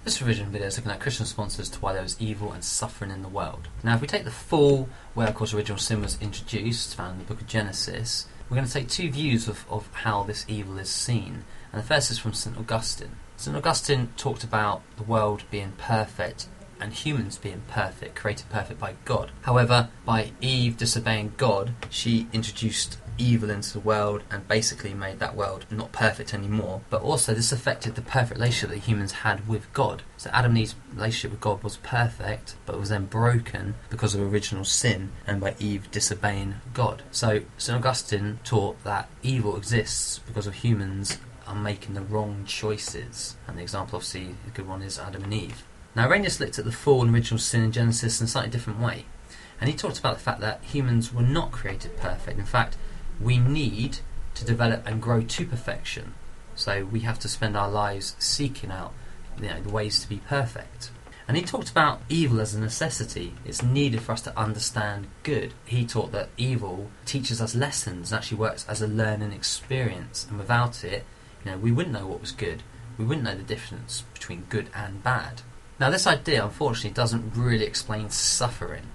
This revision video is looking at Christian responses to why there was evil and suffering in the world. Now, if we take the full where, of course, original sin was introduced, found in the book of Genesis, we're going to take two views of how this evil is seen. And the first is from St. Augustine. St. Augustine talked about the world being perfect and humans being perfect, created perfect by God. However, by Eve disobeying God, she introduced evil into the world and basically made that world not perfect anymore. But also this affected the perfect relationship that humans had with God. So Adam and Eve's relationship with God was perfect, but it was then broken because of original sin and by Eve disobeying God. So St. Augustine taught that evil exists because of humans are making the wrong choices. And the example, obviously, the good one is Adam and Eve. Now, Arrhenius looked at the fall and original sin in Genesis in a slightly different way. And he talked about the fact that humans were not created perfect. In fact, we need to develop and grow to perfection. So we have to spend our lives seeking out the ways to be perfect. And he talked about evil as a necessity. It's needed for us to understand good. He taught that evil teaches us lessons and actually works as a learning experience. And without it, we wouldn't know what was good. We wouldn't know the difference between good and bad. Now, this idea, unfortunately, doesn't really explain suffering,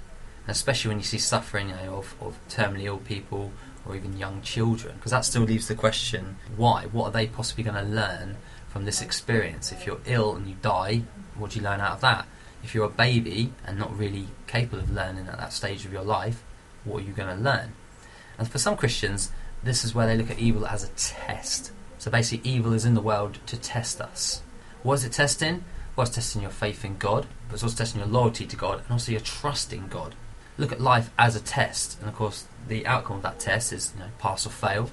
especially when you see suffering of terminally ill people or even young children, because that still leaves the question, why? What are they possibly going to learn from this experience? If you're ill and you die, what do you learn out of that? If you're a baby and not really capable of learning at that stage of your life, what are you going to learn? And for some Christians, this is where they look at evil as a test. So basically, evil is in the world to test us. What is it testing? Well, it's testing your faith in God, but it's also testing your loyalty to God and also your trust in God. Look at life as a test, and of course the outcome of that test is pass or fail.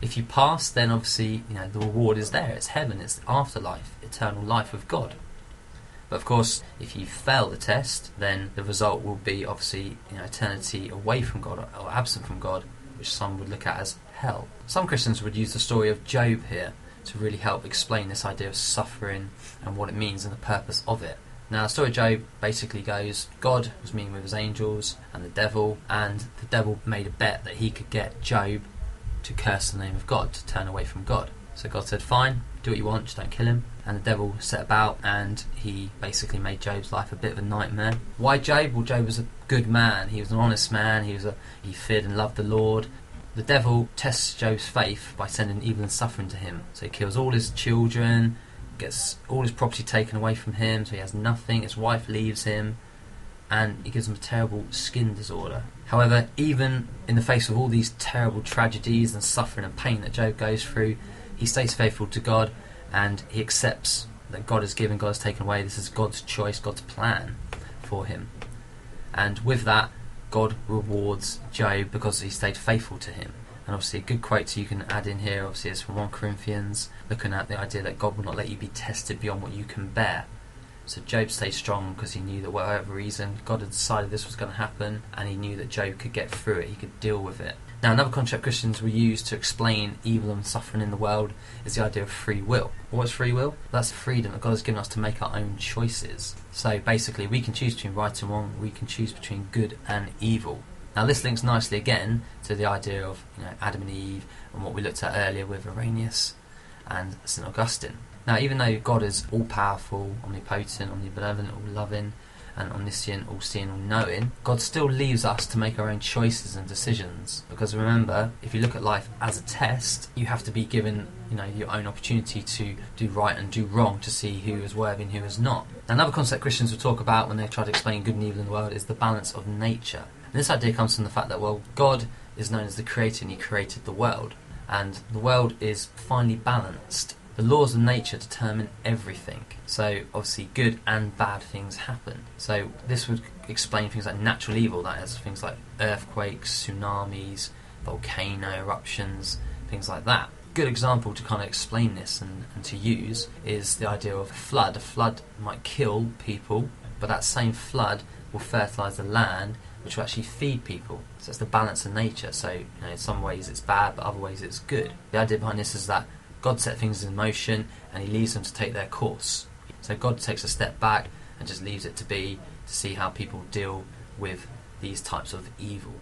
If you pass, then obviously the reward is there. It's heaven, it's the afterlife, eternal life with God. But of course, if you fail the test, then the result will be obviously eternity away from God or absent from God, which some would look at as hell. Some Christians would use the story of Job here to really help explain this idea of suffering and what it means and the purpose of it. Now, the story of Job basically goes, God was meeting with his angels and the devil made a bet that he could get Job to curse the name of God, to turn away from God. So God said, fine, do what you want, just don't kill him. And the devil set about and he basically made Job's life a bit of a nightmare. Why Job? Well, Job was a good man. He was an honest man. He feared and loved the Lord. The devil tests Job's faith by sending evil and suffering to him. So he kills all his children, gets all his property taken away from him, so he has nothing. His wife leaves him, and he gives him a terrible skin disorder. However, even in the face of all these terrible tragedies and suffering and pain that Job goes through, he stays faithful to God, and he accepts that God has given, God has taken away. This is God's choice, God's plan for him. And with that, God rewards Job because he stayed faithful to him. And obviously a good quote you can add in here obviously is from 1 Corinthians, looking at the idea that God will not let you be tested beyond what you can bear. So Job stayed strong because he knew that for whatever reason God had decided this was going to happen, and he knew that Job could get through it, he could deal with it. Now, another concept Christians will use to explain evil and suffering in the world is the idea of free will. What's free will? Well, that's the freedom that God has given us to make our own choices. So basically we can choose between right and wrong, we can choose between good and evil. Now, this links nicely again to the idea of Adam and Eve and what we looked at earlier with Arrhenius and St. Augustine. Now, even though God is all-powerful, omnipotent, omnibenevolent, all-loving, and omniscient, all-seeing, all-knowing, God still leaves us to make our own choices and decisions. Because remember, if you look at life as a test, you have to be given your own opportunity to do right and do wrong, to see who is worthy and who is not. Now, another concept Christians will talk about when they try to explain good and evil in the world is the balance of nature. And this idea comes from the fact that, God is known as the creator and he created the world. And the world is finely balanced. The laws of nature determine everything. So obviously good and bad things happen. So this would explain things like natural evil, that is things like earthquakes, tsunamis, volcano eruptions, things like that. A good example to kind of explain this and to use is the idea of a flood. A flood might kill people, but that same flood will fertilise the land, which will actually feed people. So it's the balance of nature. So in some ways it's bad, but other ways it's good. The idea behind this is that God set things in motion and he leaves them to take their course. So God takes a step back and just leaves it to be, to see how people deal with these types of evil.